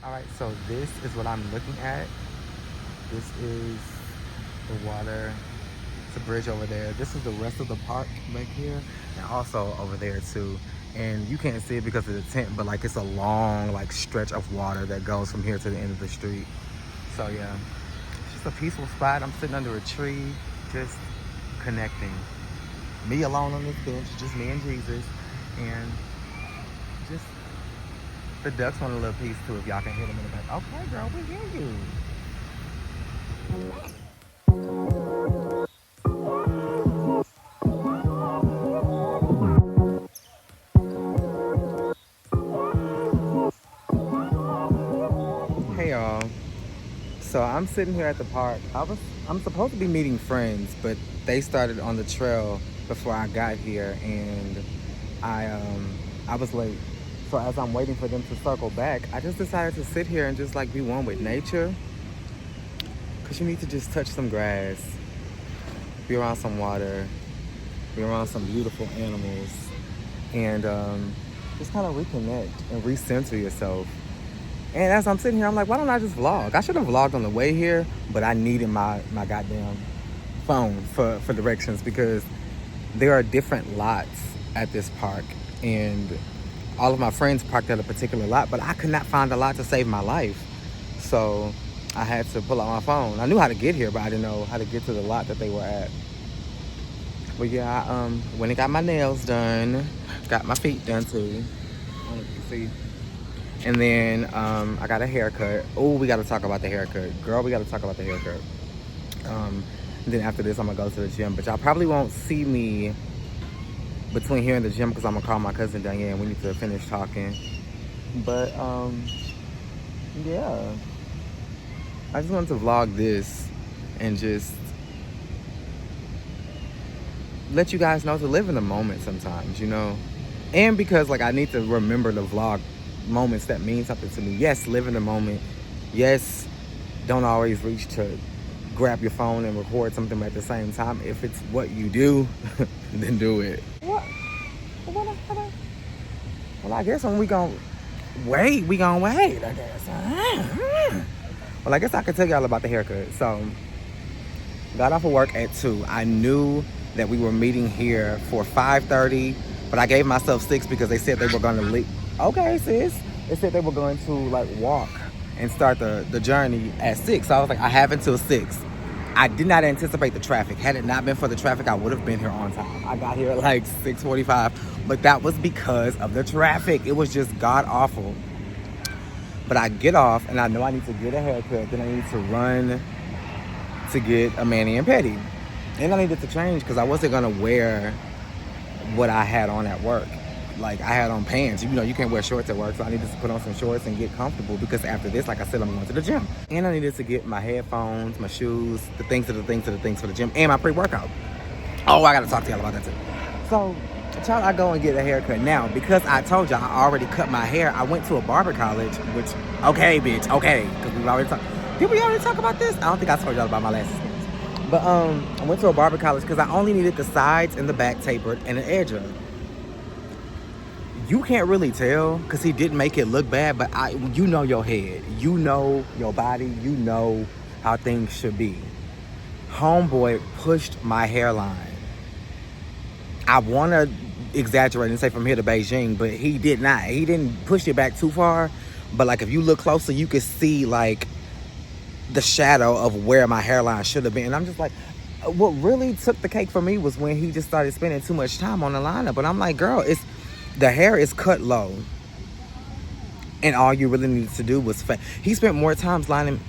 All right, so this is what I'm looking at. This is the water. It's a bridge over there. This is the rest of the park back here, and also over there too. And you can't see it because of the tent, but like it's a long like stretch of water that goes from here to the end of the street. So yeah, it's just a peaceful spot. I'm sitting under a tree, just connecting. Me alone on this bench, just me and Jesus, and just the ducks want a little piece too. If y'all can hear them in the back. Okay, girl, we hear you. Hey y'all. So I'm sitting here at the park. I'm supposed to be meeting friends, but they started on the trail before I got here, and I was late. So as I'm waiting for them to circle back, I just decided to sit here and just like be one with nature. Cause you need to just touch some grass, be around some water, be around some beautiful animals, and just kind of reconnect and recenter yourself. And as I'm sitting here, I'm like, why don't I just vlog? I should have vlogged on the way here, but I needed my goddamn phone for directions because there are different lots at this park. And all of my friends parked at a particular lot, but I could not find a lot to save my life. So I had to pull out my phone. I knew how to get here, but I didn't know how to get to the lot that they were at. But yeah, I went and got my nails done, got my feet done too. I don't know if you can see. And then I got a haircut. Oh, we got to talk about the haircut. Girl, we got to talk about the haircut. And then after this, I'm going to go to the gym. But y'all probably won't see me between here and the gym because I'm going to call my cousin Diane. We need to finish talking. But, yeah. I just wanted to vlog this and just let you guys know to live in the moment sometimes, you know? And because, like, I need to remember to vlog moments that mean something to me. Yes, live in the moment. Yes, don't always reach to grab your phone and record something at the same time. If it's what you do, then do it. What? Well, I guess when we gon' wait, we gon' wait, I guess. Well, I guess I could tell y'all about the haircut. So, got off of work at 2. I knew that we were meeting here for 5:30, but I gave myself 6 because they said they were gonna leave. Okay, sis. They said they were going to like walk and start the journey at 6. So I was like, I have until 6. I did not anticipate the traffic. Had it not been for the traffic, I would have been here on time. I got here at like 6:45, but that was because of the traffic. It was just god awful. But I get off and I know I need to get a haircut. Then I need to run to get a mani and pedi. And I needed to change because I wasn't gonna wear what I had on at work. Like, I had on pants. You know, you can't wear shorts at work, so I needed to put on some shorts and get comfortable because after this, like I said, I'm going to the gym. And I needed to get my headphones, my shoes, the things for the gym, and my pre-workout. Oh, I got to talk to y'all about that too. So, child, I go and get a haircut. Now, because I told y'all I already cut my hair, I went to a barber college, which, okay, bitch, okay, because we've already talked. Did we already talk about this? I don't think I told y'all about my last experience. But I went to a barber college because I only needed the sides and the back tapered and an edge up. You can't really tell because he didn't make it look bad, but you know your head. You know your body. You know how things should be. Homeboy pushed my hairline. I want to exaggerate and say from here to Beijing, but he did not. He didn't push it back too far. But like if you look closer, you could see like the shadow of where my hairline should have been. And I'm just like, what really took the cake for me was when he just started spending too much time on the lineup. But I'm like, girl, the hair is cut low, and all you really needed to do was he spent more time lining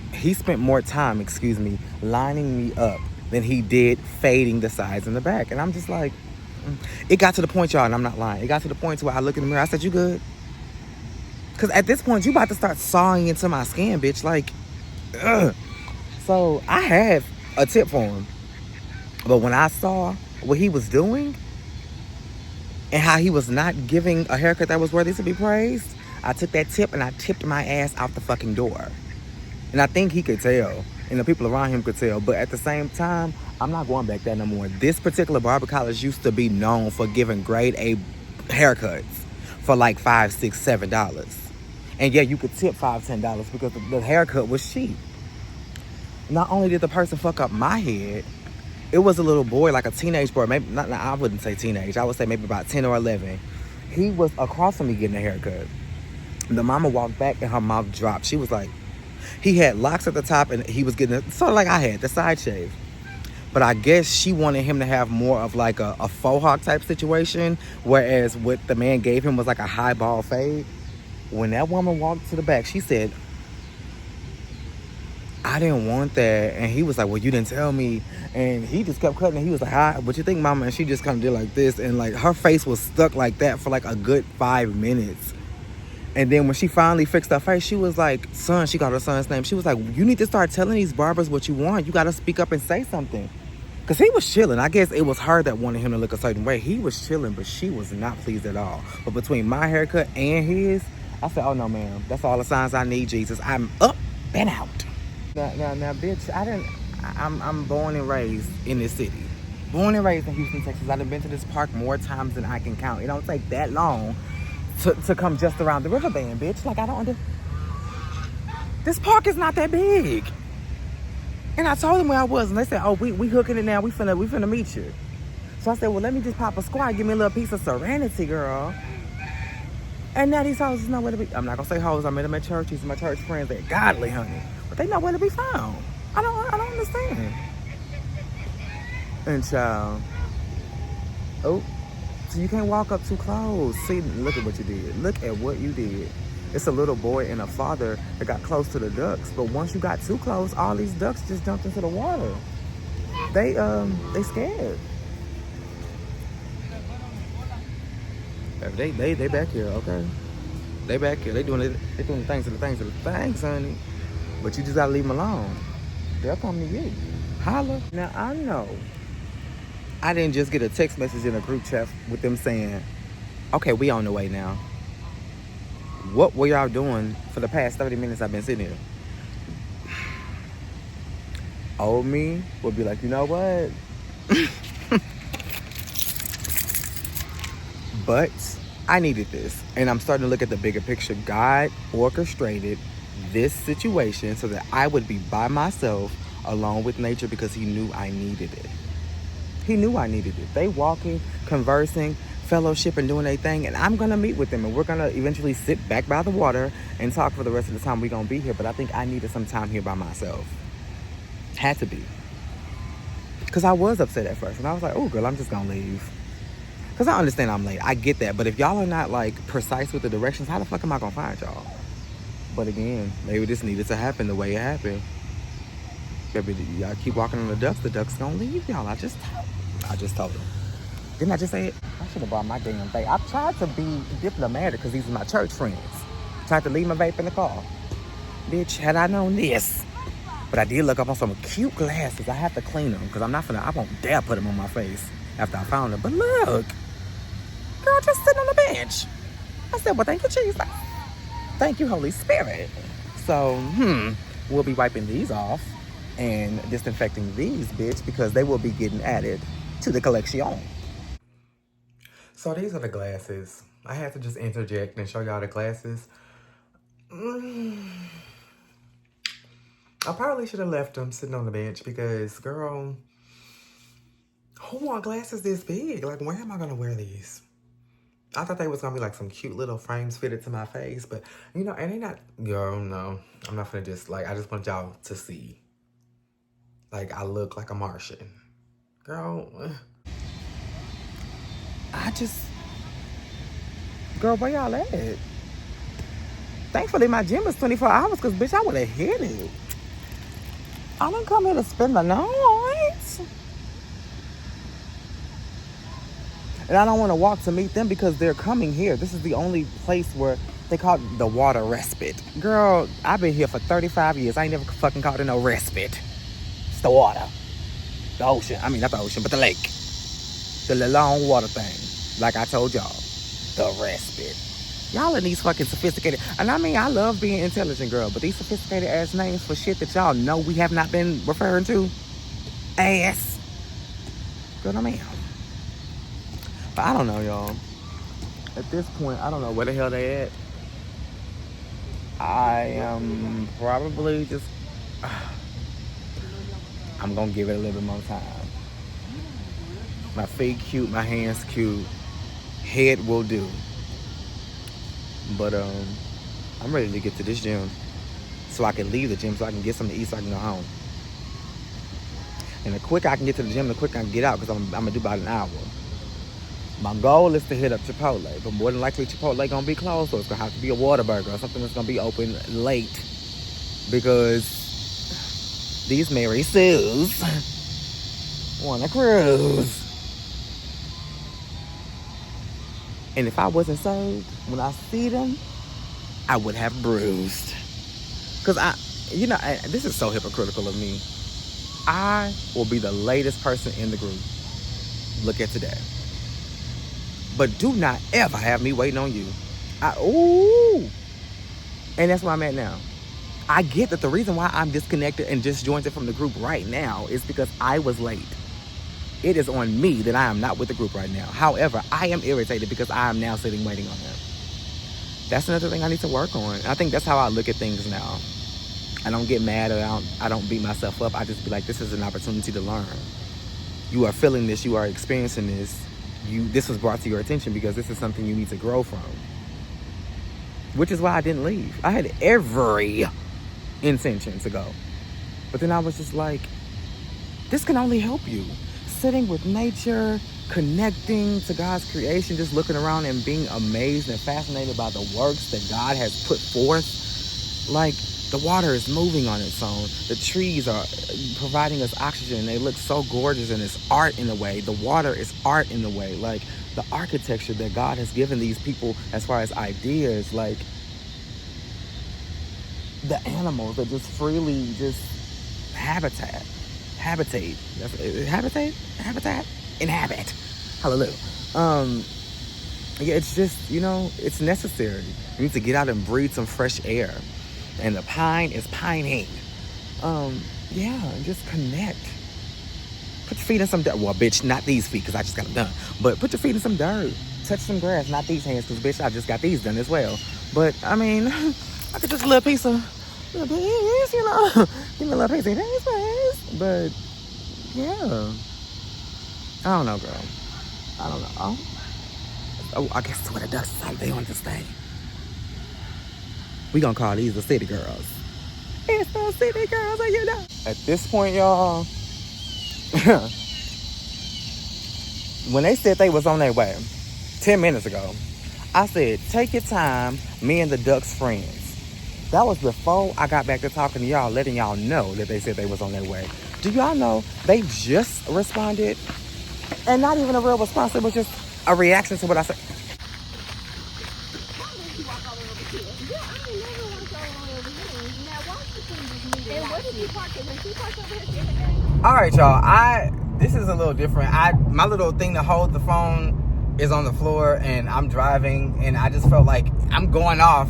me up than he did fading the sides and the back. And I'm just like, it got to the point, y'all, and I'm not lying. It got to the point to where I look in the mirror. I said, you good? Because at this point, you about to start sawing into my skin, bitch. Like, ugh. So I have a tip for him. But when I saw what he was doing, and how he was not giving a haircut that was worthy to be praised, I took that tip and I tipped my ass out the fucking door. And I think he could tell, and the people around him could tell. But at the same time, I'm not going back there no more. This particular barber college used to be known for giving grade A haircuts for like $5, $6, $7. And yeah, you could tip $5, $10 because the haircut was cheap. Not only did the person fuck up my head, it was a little boy, like a teenage boy. Maybe not. I wouldn't say teenage. I would say maybe about 10 or 11. He was across from me getting a haircut. The mama walked back and her mouth dropped. She was like, he had locks at the top and he was getting it, sort of like I had, the side shave. But I guess she wanted him to have more of like a faux hawk type situation, whereas what the man gave him was like a high ball fade. When that woman walked to the back, she said, I didn't want that. And he was like, well, you didn't tell me. And he just kept cutting. And he was like, hi, what you think, mama? And she just kind of did like this. And like her face was stuck like that for like a good 5 minutes. And then when she finally fixed her face, she was like, son, she got her son's name. She was like, you need to start telling these barbers what you want. You got to speak up and say something. Because he was chilling. I guess it was her that wanted him to look a certain way. He was chilling, but she was not pleased at all. But between my haircut and his, I said, oh no, ma'am. That's all the signs I need, Jesus. I'm up and out. Now, bitch, I'm born and raised in this city. Born and raised in Houston, Texas. I've been to this park more times than I can count. It don't take that long to come just around the riverband, bitch. Like, I don't understand. This park is not that big. And I told them where I was, and they said, oh, we hooking it now. We finna meet you. So I said, well, let me just pop a squat. Give me a little piece of serenity, girl. And now these hoes know where to be. I'm not gonna say hoes. I met them at church. These are my church friends. They're godly, honey. But they know where to be found. I don't understand. And child. Oh, so you can't walk up too close. See, look at what you did. Look at what you did. It's a little boy and a father that got close to the ducks. But once you got too close, all these ducks just jumped into the water. They scared. They back here, okay? They back here. They doing the things to the things, honey. But you just gotta leave them alone. They'll come to you. Holla. Now I know I didn't just get a text message in a group chat with them saying, okay, we on the way now. What were y'all doing for the past 30 minutes I've been sitting here? Old me would be like, you know what? But I needed this. And I'm starting to look at the bigger picture. God orchestrated this situation so that I would be by myself alone with nature because he knew I needed it. He knew I needed it. They walking, conversing, fellowship and doing their thing, and I'm gonna meet with them and we're gonna eventually sit back by the water and talk for the rest of the time we're gonna be here. But I think I needed some time here by myself. Had to be. Because I was upset at first and I was like, oh girl, I'm just gonna leave. Because I understand I'm late. I get that. But if y'all are not like precise with the directions, how the fuck am I gonna find y'all? But again, maybe this needed to happen the way it happened. Baby, y'all keep walking on the ducks gonna leave y'all. I just told them. Didn't I just say it? I should have brought my damn vape. I tried to be diplomatic because these are my church friends. Tried to leave my vape in the car. Bitch, had I known this. But I did look up on some cute glasses. I have to clean them because I won't dare put them on my face after I found them. But look, girl just sitting on the bench. I said, well, thank you, Jesus. Thank you, Holy Spirit. So, we'll be wiping these off and disinfecting these, bitch, because they will be getting added to the collection. So these are the glasses. I had to just interject and show y'all the glasses. I probably should have left them sitting on the bench because, girl, who want glasses this big? Like, where am I gonna wear these? I thought they was gonna be like some cute little frames fitted to my face, but you know, and they not, girl, no. I'm not gonna just, like, I just want y'all to see. Like, I look like a Martian. Girl, girl, where y'all at? Thankfully, my gym is 24 hours because, bitch, I would have hit it. I didn't come here to spend the night. And I don't want to walk to meet them because they're coming here. This is the only place where they call it the water respite. Girl, I've been here for 35 years. I ain't never fucking called it no respite. It's the water. The ocean. I mean, not the ocean, but the lake. The long water thing. Like I told y'all. The respite. Y'all are these fucking sophisticated. And I mean, I love being intelligent, girl. But these sophisticated ass names for shit that y'all know we have not been referring to. Ass. Girl, no ma'am. I don't know, y'all. At this point, I don't know where the hell they at. I am probably just, I'm gonna give it a little bit more time. My feet cute, my hands cute, head will do. But I'm ready to get to this gym so I can leave the gym so I can get something to eat so I can go home. And the quicker I can get to the gym, the quicker I can get out because I'm gonna do about an hour. My goal is to hit up Chipotle, but more than likely Chipotle gonna be closed, so it's gonna have to be a Whataburger or something that's gonna be open late because these Mary Sues wanna cruise. And if I wasn't served, when I see them, I would have bruised. Cause this is so hypocritical of me. I will be the latest person in the group. Look at today. But do not ever have me waiting on you. And that's where I'm at now. I get that the reason why I'm disconnected and disjointed from the group right now is because I was late. It is on me that I am not with the group right now. However, I am irritated because I am now sitting waiting on him. That's another thing I need to work on. I think that's how I look at things now. I don't get mad or I don't beat myself up. I just be like, this is an opportunity to learn. You are feeling this. You are experiencing this. This was brought to your attention because this is something you need to grow from. Which is why I didn't leave. I had every intention to go. But then I was just like, this can only help you. Sitting with nature, connecting to God's creation, just looking around and being amazed and fascinated by the works that God has put forth. Like, the water is moving on its own. The trees are providing us oxygen. They look so gorgeous, and it's art in a way. The water is art in a way. Like, the architecture that God has given these people as far as ideas, like the animals that just freely just habitat. Inhabit. Hallelujah. It's just, it's necessary. You need to get out and breathe some fresh air. And the pine is pining. Just connect. Put your feet in some dirt. Well, bitch, not these feet, because I just got them done. But put your feet in some dirt. Touch some grass, not these hands, because, bitch, I just got these done as well. But, I mean, I could just a little piece, Give me a little piece of this. But, yeah. I don't know, girl. I don't know. Oh, I guess what the ducks is like, they want to stay. We gonna call these the city girls. It's the city girls, and you know. At this point, y'all, when they said they was on their way 10 minutes ago, I said, take your time, me and the ducks friends. That was before I got back to talking to y'all, letting y'all know that they said they was on their way. Do y'all know they just responded? And not even a real response, it was just a reaction to what I said. All right, y'all. This is a little different. My little thing to hold the phone is on the floor, and I'm driving, and I just felt like I'm going off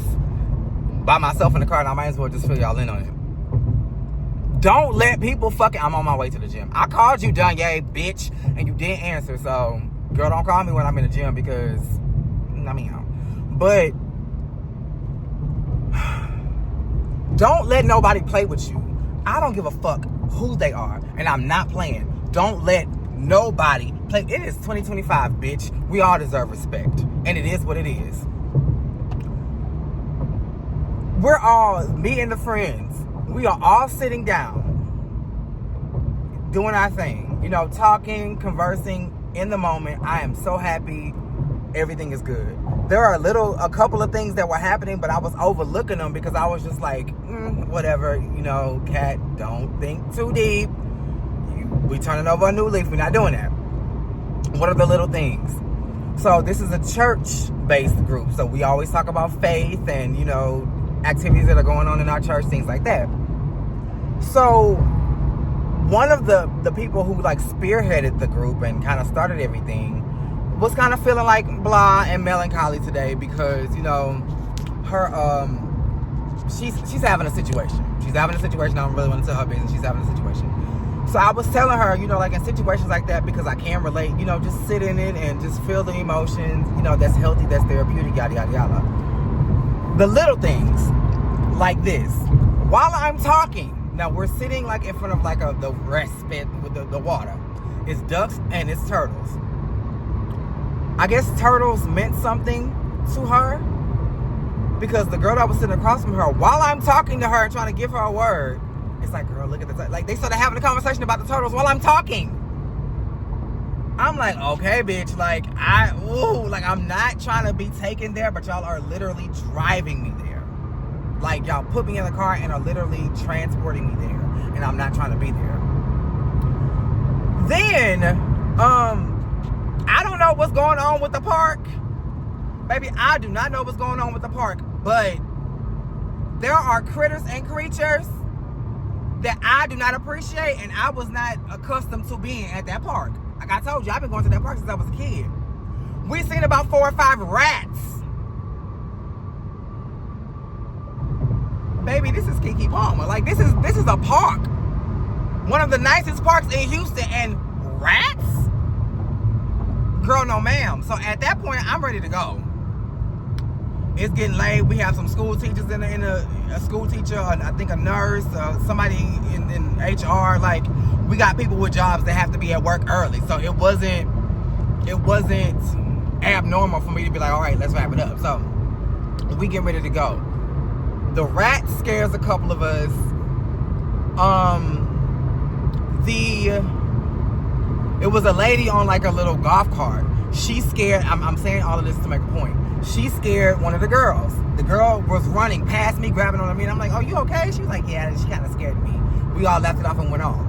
by myself in the car, and I might as well just fill y'all in on it. Don't let people I'm on my way to the gym. I called you, Danye, bitch, and you didn't answer. So, girl, don't call me when I'm in the gym because, But don't let nobody play with you. I don't give a fuck who they are, and I'm not playing. Don't let nobody play. It is 2025, bitch. We all deserve respect, and it is what it is. We're all, me and the friends, we are all sitting down, doing our thing, talking, conversing in the moment. I am so happy. Everything is good. There are a couple of things that were happening, but I was overlooking them because I was just like, whatever, Kat, don't think too deep. We turning over a new leaf. We're not doing that. What are the little things? So this is a church-based group. So we always talk about faith and, activities that are going on in our church, things like that. So one of the people who spearheaded the group and kind of started everything was kind of feeling like blah and melancholy today because, her, she's having a situation. I don't really want to tell her business. She's having a situation. So I was telling her, in situations like that, because I can relate, just sit in it and just feel the emotions, that's healthy, that's therapeutic, yada, yada, yada. The little things. like this. While I'm talking, now we're sitting like in front of like the respite with the water. It's ducks and it's turtles. I guess turtles meant something to her because the girl that was sitting across from her, while I'm talking to her and trying to give her a word, it's like, girl, look at the like they started having a conversation about the turtles while I'm talking. I'm like, okay, bitch, like I'm not trying to be taken there, but y'all are literally driving me there. Like, y'all put me in the car and are literally transporting me there, and I'm not trying to be there. Then, I don't know what's going on with the park. Baby, I do not know what's going on with the park, but there are critters and creatures that I do not appreciate, and I was not accustomed to being at that park. Like I told you, I've been going to that park since I was a kid. We've seen about 4 or 5 rats. Baby, this is Keke Palmer. Like, this is a park. One of the nicest parks in Houston, and rats? Girl, no ma'am. So at that point, I'm ready to go. It's getting late. We have some school teachers in a school teacher, I think a nurse, somebody in HR. Like, we got people with jobs that have to be at work early. So it wasn't abnormal for me to be like, all right, let's wrap it up. So we get ready to go. The rat scares a couple of us. It was a lady on like a little golf cart. She scared, I'm saying all of this to make a point. She scared one of the girls. The girl was running past me, grabbing on me, and I'm like, oh, you okay? She was like, yeah, she kind of scared me. We all left it off and went on.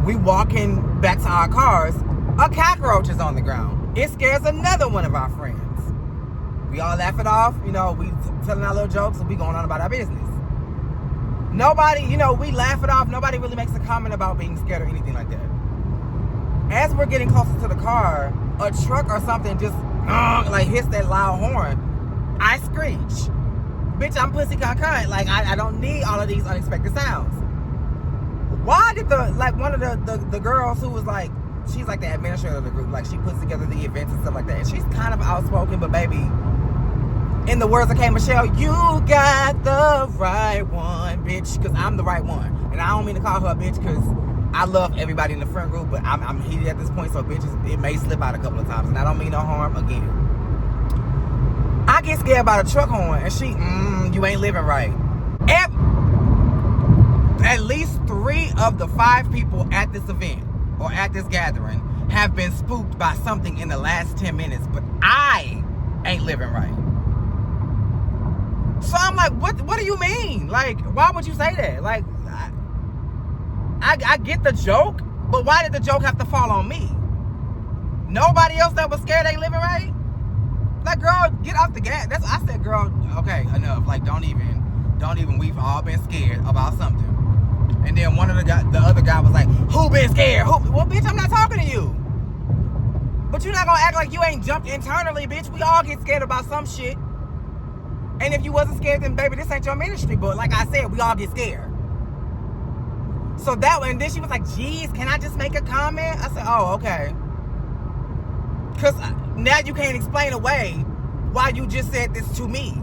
We walking back to our cars, a cockroach is on the ground. It scares another one of our friends. We all laugh it off, we telling our little jokes, and we going on about our business. Nobody, we laugh it off. Nobody really makes a comment about being scared or anything like that. As we're getting closer to the car, a truck or something just like hits that loud horn. I screech. Bitch, I'm pussy cunt. Like, I don't need all of these unexpected sounds. Why did one of the girls who was like, she's like the administrator of the group, like she puts together the events and stuff like that, and she's kind of outspoken, but baby, in the words of K. Michelle, you got the right one, bitch, because I'm the right one. And I don't mean to call her a bitch because I love everybody in the friend group, but I'm heated at this point, so bitches, it may slip out a couple of times, and I don't mean no harm again. I get scared by the truck horn, and she, you ain't living right. At least 3 of the 5 people at this event, or at this gathering, have been spooked by something in the last 10 minutes, but I ain't living right. So I'm like, what do you mean? Like, why would you say that? Like, I get the joke, but why did the joke have to fall on me? Nobody else that was scared ain't living right? Like, girl, get off the gas. I said, girl, okay, enough. Like, don't even, we've all been scared about something. And then the other guy was like, who been scared? Well, bitch, I'm not talking to you. But you're not gonna act like you ain't jumped internally, bitch. We all get scared about some shit. And if you wasn't scared, then baby, this ain't your ministry. But like I said, we all get scared. So and then she was like, geez, can I just make a comment? I said, oh, okay. Because now you can't explain away why you just said this to me.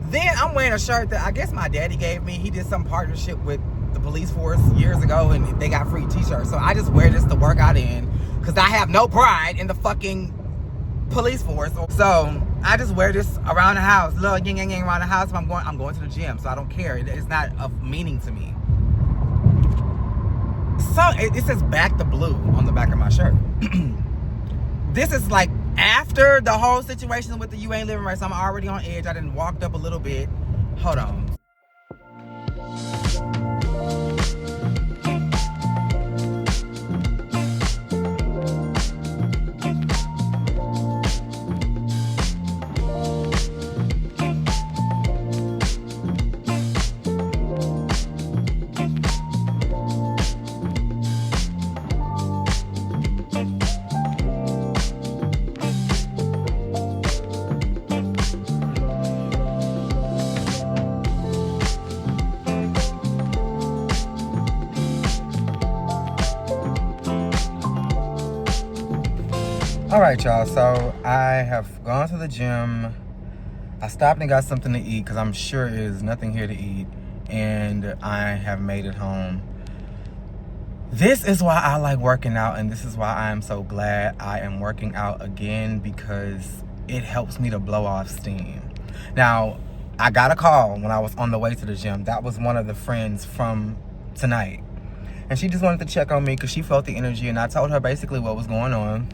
Then I'm wearing a shirt that I guess my daddy gave me. He did some partnership with the police force years ago, and they got free t-shirts. So I just wear this to work out in because I have no pride in the fucking police force. So I just wear this around the house, little yin yang yang around the house. If I'm going to the gym, so I don't care. It's not of meaning to me. So it says "Back the Blue" on the back of my shirt. This is like after the whole situation with the "You Ain't Living Right," so I'm already on edge. I done walked up a little bit. Hold on. All right, y'all, so I have gone to the gym. I stopped and got something to eat because I'm sure there's nothing here to eat. And I have made it home. This is why I like working out, and this is why I am so glad I am working out again, because it helps me to blow off steam. Now, I got a call when I was on the way to the gym. That was one of the friends from tonight. And she just wanted to check on me because she felt the energy, and I told her basically what was going on.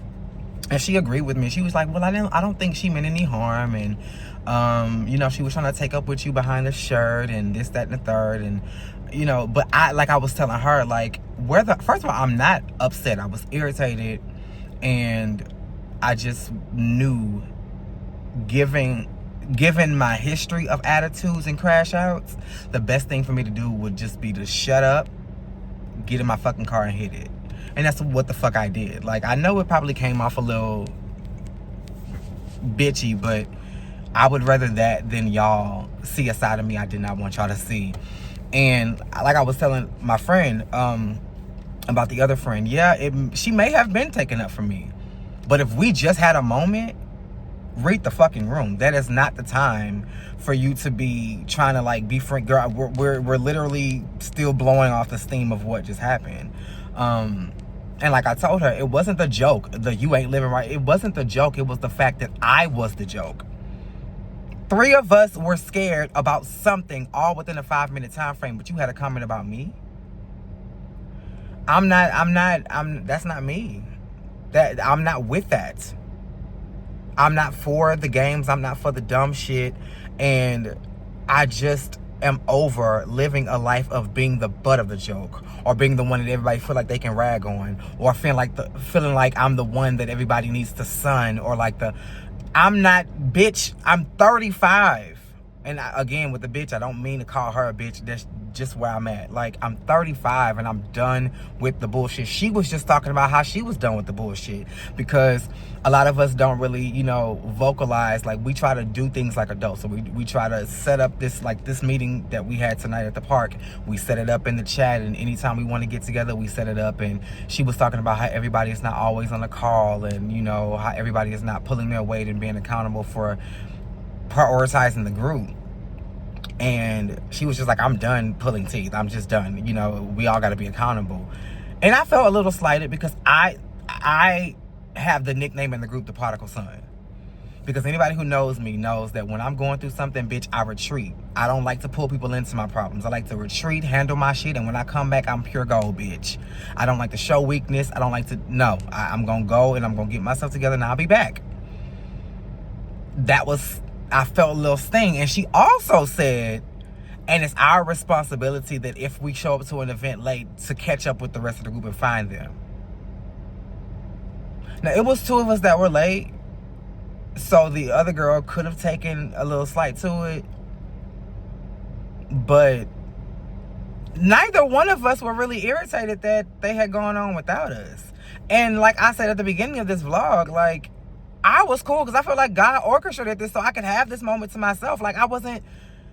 And she agreed with me. She was like, well, I don't think she meant any harm. And, you know, she was trying to take up with you behind the shirt and this, that, and the third. And, you know, but I was telling her, like, first of all, I'm not upset. I was irritated. And I just knew, given my history of attitudes and crash outs, the best thing for me to do would just be to shut up, get in my fucking car and hit it. And that's what the fuck I did. Like, I know it probably came off a little bitchy, but I would rather that than y'all see a side of me I did not want y'all to see. And like I was telling my friend about the other friend, yeah, she may have been taken up for me. But if we just had a moment, read the fucking room. That is not the time for you to be trying to, like, be friend. Girl, we're literally still blowing off the steam of what just happened. And like I told her, it wasn't the joke, the you ain't living right. It wasn't the joke. It was the fact that I was the joke. 3 of us were scared about something all within a 5-minute time frame, but you had a comment about me? That's not me. I'm not with that. I'm not for the games. I'm not for the dumb shit. And I just am over living a life of being the butt of the joke, or being the one that everybody feel like they can rag on, or feeling like I'm the one that everybody needs to sun, or like I'm not, bitch. I'm 35. And again, with the bitch, I don't mean to call her a bitch. That's just where I'm at. Like, I'm 35 and I'm done with the bullshit. She was just talking about how she was done with the bullshit, because a lot of us don't really, you know, vocalize. Like, we try to do things like adults. So we try to set up this meeting that we had tonight at the park. We set it up in the chat, and anytime we want to get together, we set it up. And she was talking about how everybody is not always on the call, and, you know, how everybody is not pulling their weight and being accountable for prioritizing the group. And she was just like, I'm done pulling teeth. I'm just done. You know, we all got to be accountable. And I felt a little slighted, because I have the nickname in the group, the prodigal son. Because anybody who knows me knows that when I'm going through something, bitch, I retreat. I don't like to pull people into my problems. I like to retreat, handle my shit, and when I come back, I'm pure gold, bitch. I don't like to show weakness. I don't like to, no. I'm going to go and I'm going to get myself together, and I'll be back. I felt a little sting. And she also said, and it's our responsibility that if we show up to an event late, to catch up with the rest of the group and find them. Now, it was 2 of us that were late, so the other girl could have taken a little slight to it, but neither one of us were really irritated that they had gone on without us. And like I said at the beginning of this vlog, like, I was cool because I felt like God orchestrated this so I could have this moment to myself. Like,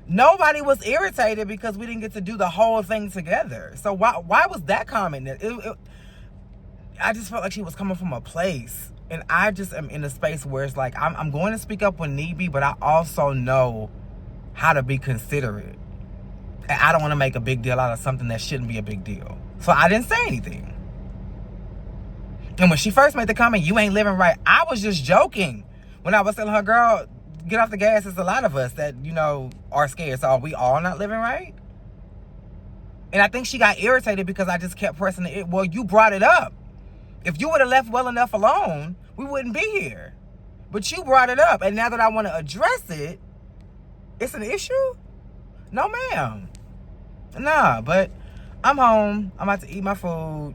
nobody was irritated because we didn't get to do the whole thing together. So why was that comment? I just felt like she was coming from a place. And I just am in a space where it's like, I'm going to speak up when need be, but I also know how to be considerate. And I don't want to make a big deal out of something that shouldn't be a big deal. So I didn't say anything. And when she first made the comment, you ain't living right, I was just joking. When I was telling her, girl, get off the gas. There's a lot of us that, you know, are scared. So are we all not living right? And I think she got irritated because I just kept pressing it. Well, you brought it up. If you would have left well enough alone, we wouldn't be here. But you brought it up. And now that I want to address it, it's an issue? No, ma'am. Nah, but I'm home. I'm about to eat my food.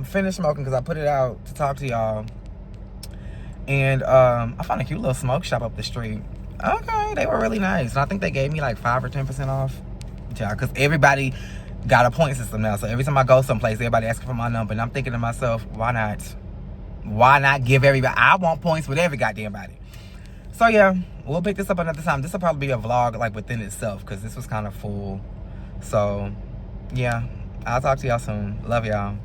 Finish smoking because I put it out to talk to y'all. And I found a cute little smoke shop up the street. Okay, they were really nice. And I think they gave me like 5 or 10% off. Yeah, because everybody got a point system now. So every time I go someplace, everybody asking for my number. And I'm thinking to myself, why not? Why not give everybody? I want points with every goddamn body. So yeah, we'll pick this up another time. This will probably be a vlog like within itself, because this was kind of full. So yeah, I'll talk to y'all soon. Love y'all.